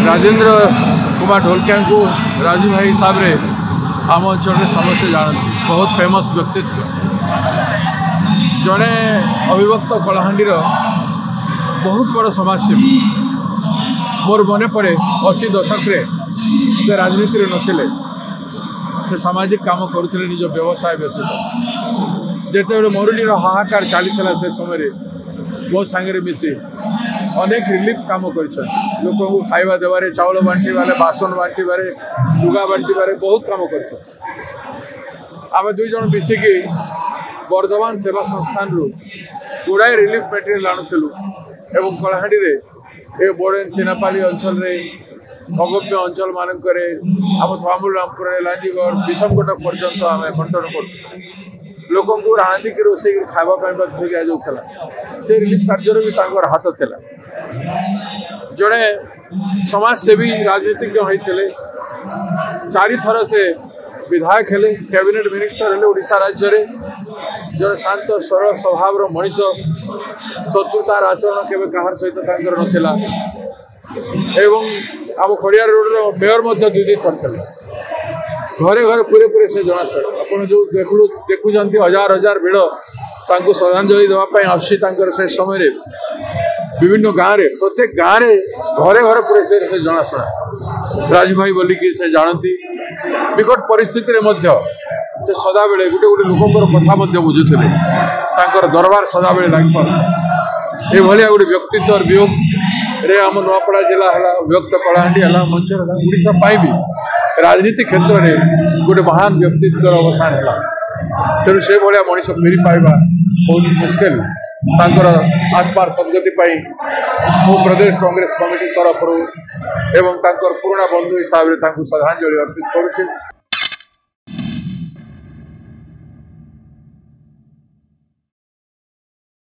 राजेंद्र कुमार ढोलकिया को राजू भाई हिसाब से आम अंचल समस्ते जानते बहुत फेमस व्यक्तित्व जड़े अविभक्त कलाहांडीर बहुत बड़ समाजसेवी मोर मन पड़े 80 दशक से राजनीति नथिले सामाजिक काम करुले निज व्यवसाय व्यतीत जिते मरुड़ीर हाहाकार चली से समय मो सांगे मिसी अनेक रिलीफ काम कर लोक को खाଇବା देवारे चाउल बांटवे बासन बांटवे लुगा बांटवे बहुत काम कर आम दुई जन मिसिकी बर्धमान सेवा संस्थान गुड़ाए रिलीफ मटेरियल आणुलु एवं कलाहांडी ए बोडेन सेनापाली अंचल अगम्य अंचल मानक आम थामुल रामपुर लांजीगढ़ विषमकटक पर्यंत आम बंटन कर लोक को रांधि रोसे खावाई दि जाऊला से रिलीफ कार्य भी हाथ था जड़े समाजसेवी राजनीतिज्ञ होते 4 थर से विधायक हेले कैबिनेट मिनिस्टर हेले ओडिशा राज्य रे जड़े शांत सरल स्वभाव मनीष शत्रुतार आचरण केवे कहार सहित नाला एवं आम खड़ियार रोड मेयर 2 थर थे घरे घरे पूरे पूरे से जनाशय आप जो देखुं हजार हजार भिड़ श्रद्धांजलि देवाई आसी से समय विभिन्न गाँव में प्रत्येक गाँव में घरे घरे पूरे से जनाशुना राजू भाई बोलिकी से जानती विकट परिस्थिति से सदा बेले गोटे गोटे लोक कथा बुझुले दरबार सदा बेले लग पार ये गोटे व्यक्तित्व वियोग रे आम नुआपड़ा जिला है व्यक्त कलाहांडी है मंचर है ओडिशा भी राजनीति क्षेत्र में गोटे महान व्यक्तित्व अवसान है तेणु से भाया मनीष फेरी पाइबा बहुत मुस्किल आत्मार सदगति मो प्रदेश कांग्रेस कमिटी तरफ एवं पुराना बंधु हिसाब से श्रद्धांजलि अर्पित करुच्छे।